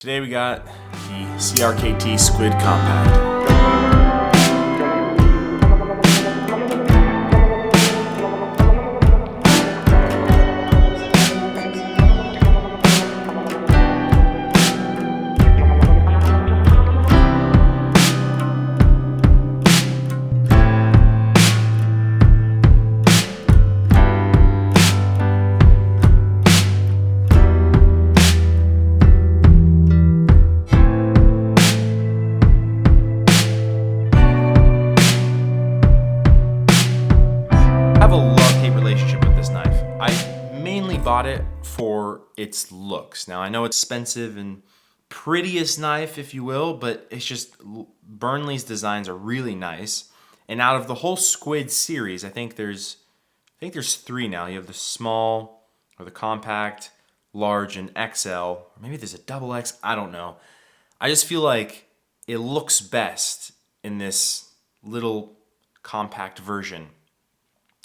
Today we got the CRKT Squid Compact. I have a love-hate relationship with this knife. I mainly bought it for its looks. Now I know it's expensive and prettiest knife, if you will, but it's just Burnley's designs are really nice. And out of the whole Squid series, I think there's three now. You have the small or the compact, large, and XL. Or maybe there's a double X. I don't know. I just feel like it looks best in this little compact version.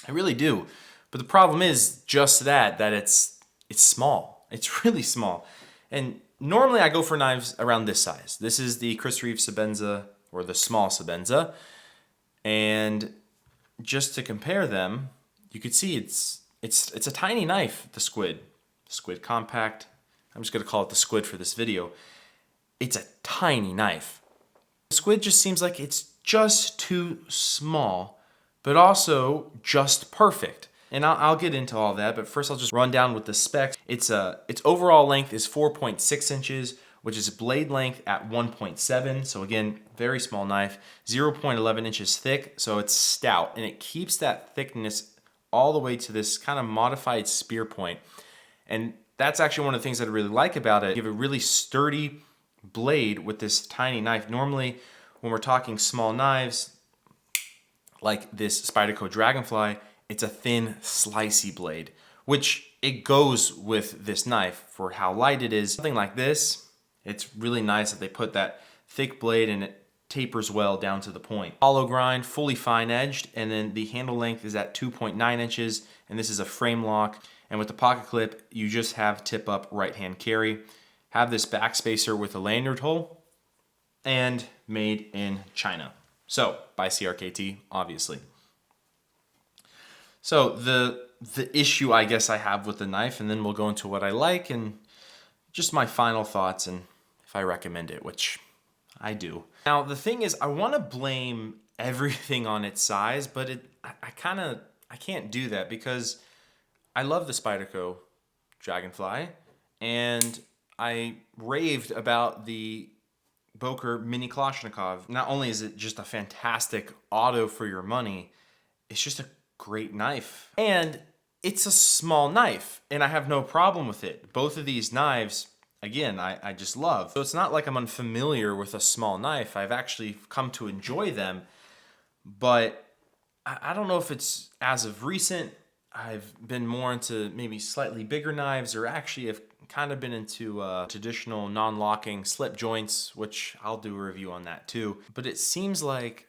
I really do. But the problem is just that it's small. It's really small. And normally I go for knives around this size. This is the Chris Reeve Sebenza, or the small Sebenza. And just to compare them, you could see it's a tiny knife, the Squid. Squid Compact. I'm just going to call it the Squid for this video. It's a tiny knife. The Squid just seems like it's just too small, but also just perfect. And I'll get into all that, but first I'll just run down with the specs. Its overall length is 4.6 inches, which is blade length at 1.7. So again, very small knife. 0.11 inches thick, so it's stout, and it keeps that thickness all the way to this kind of modified spear point. And that's actually one of the things that I really like about it. You have a really sturdy blade with this tiny knife. Normally, when we're talking small knives, like this Spyderco Dragonfly, it's a thin, slicey blade, which it goes with this knife for how light it is. Something like this, it's really nice that they put that thick blade and it tapers well down to the point. Hollow grind, fully fine edged, and then the handle length is at 2.9 inches, and this is a frame lock. And with the pocket clip, you just have tip up right hand carry. Have this back spacer with a lanyard hole, and made in China. So, by CRKT, obviously. So, the issue I guess I have with the knife, and then we'll go into what I like and just my final thoughts and if I recommend it, which I do. Now, the thing is, I want to blame everything on its size, but I can't do that because I love the Spyderco Dragonfly, and I raved about the Boker Mini Kalashnikov. Not only is it just a fantastic auto for your money, it's just a great knife. And it's a small knife, and I have no problem with it. Both of these knives, again, I just love. So it's not like I'm unfamiliar with a small knife. I've actually come to enjoy them, but I don't know if it's as of recent. I've been more into maybe slightly bigger knives, or actually have kind of been into traditional non-locking slip joints, which I'll do a review on that too. But it seems like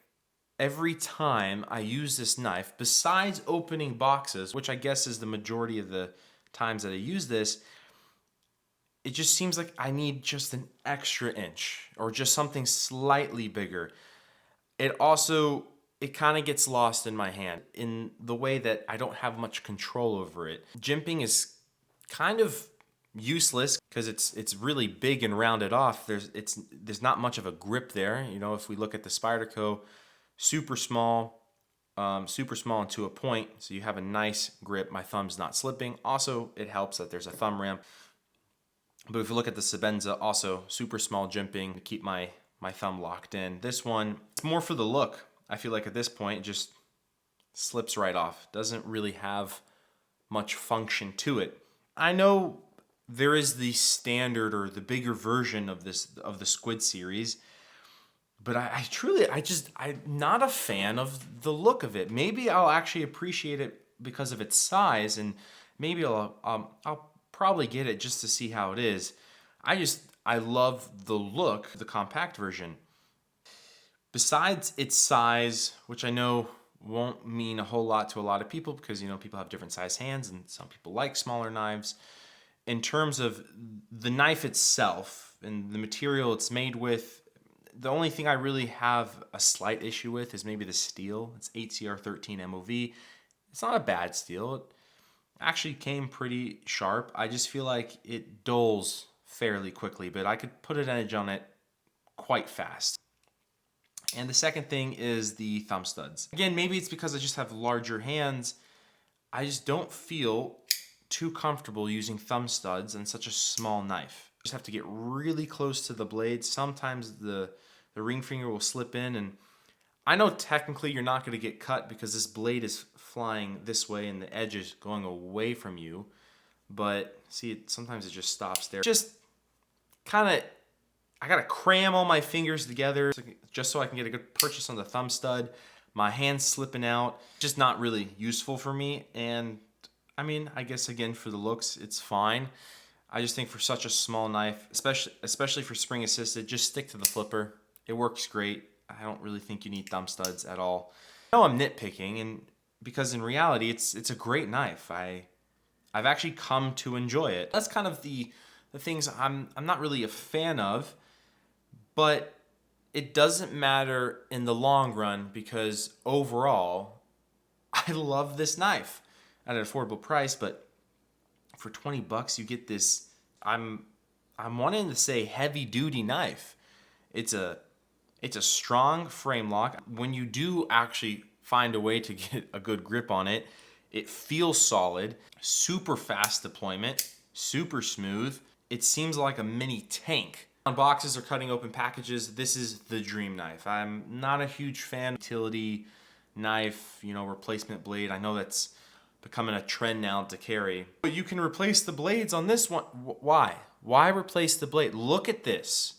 every time I use this knife, besides opening boxes, which I guess is the majority of the times that I use this, it just seems like I need just an extra inch or just something slightly bigger. It kind of gets lost in my hand in the way that I don't have much control over it. Jimping is kind of useless because it's really big and rounded off. There's not much of a grip there. You know, if we look at the Spyderco, super small and to a point, so you have a nice grip. My thumb's not slipping. Also, it helps that there's a thumb ramp. But if you look at the Sebenza, also super small jimping to keep my thumb locked in. This one, it's more for the look. I feel like at this point, it just slips right off. Doesn't really have much function to it. I know there is the standard or the bigger version of the Squid series, but I'm not a fan of the look of it. Maybe I'll actually appreciate it because of its size, and maybe I'll probably get it just to see how it is. I love the look, the compact version. Besides its size, which I know won't mean a whole lot to a lot of people because, you know, people have different size hands and some people like smaller knives. In terms of the knife itself, and the material it's made with. The only thing I really have a slight issue with is maybe the steel. It's 8CR13 MOV. It's not a bad steel. It actually came pretty sharp. I just feel like it dulls fairly quickly, but I could put an edge on it quite fast. And the second thing is the thumb studs. Again, maybe it's because I just have larger hands. I just don't feel too comfortable using thumb studs on such a small knife. You just have to get really close to the blade. Sometimes the ring finger will slip in, and I know technically you're not going to get cut because this blade is flying this way and the edge is going away from you. But see, sometimes it just stops there. Just kind of, I got to cram all my fingers together just so I can get a good purchase on the thumb stud. My hand's slipping out. Just not really useful for me. And I mean, I guess again, for the looks, it's fine. I just think for such a small knife, especially for spring assisted, just stick to the flipper. It works great. I don't really think you need thumb studs at all. I know I'm nitpicking, and because in reality, it's a great knife. I've actually come to enjoy it. That's kind of the things I'm not really a fan of, but it doesn't matter in the long run because overall, I love this knife at an affordable price. But for 20 bucks, you get this. I'm wanting to say heavy duty knife. It's a strong frame lock. When you do actually find a way to get a good grip on it, it feels solid, super fast deployment, super smooth. It seems like a mini tank. On boxes or cutting open packages, this is the dream knife. I'm not a huge fan of utility knife, replacement blade. I know that's becoming a trend now to carry. But you can replace the blades on this one. Why? Why replace the blade? Look at this.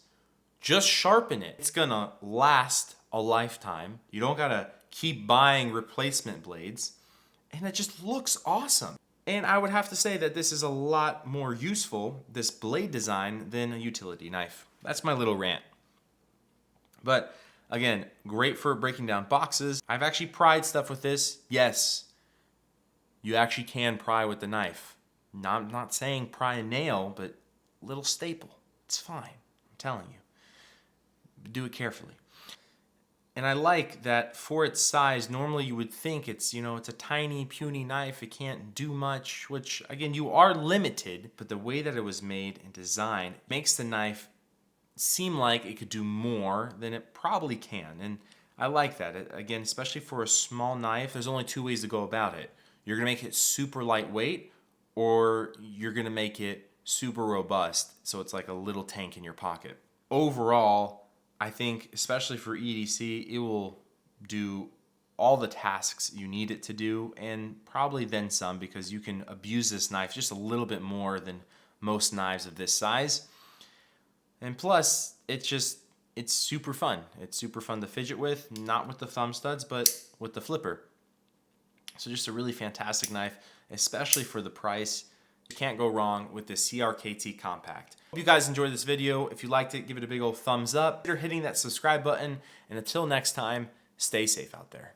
Just sharpen it. It's gonna last a lifetime. You don't gotta keep buying replacement blades. And it just looks awesome. And I would have to say that this is a lot more useful, this blade design, than a utility knife. That's my little rant. But again, great for breaking down boxes. I've actually pried stuff with this. Yes, you actually can pry with the knife. I'm not saying pry a nail, but a little staple. It's fine, I'm telling you. Do it carefully. And I like that for its size, normally you would think it's a tiny, puny knife. It can't do much, which again, you are limited, but the way that it was made and designed makes the knife seem like it could do more than it probably can. And I like that. Again, especially for a small knife, there's only two ways to go about it. You're gonna make it super lightweight, or you're gonna make it super robust, so it's like a little tank in your pocket. Overall, I think, especially for EDC, it will do all the tasks you need it to do, and probably then some, because you can abuse this knife just a little bit more than most knives of this size. And plus, it's super fun. It's super fun to fidget with, not with the thumb studs, but with the flipper. So just a really fantastic knife, especially for the price. You can't go wrong with the CRKT Compact. Hope you guys enjoyed this video. If you liked it, give it a big old thumbs up. Consider hitting that subscribe button. And until next time, stay safe out there.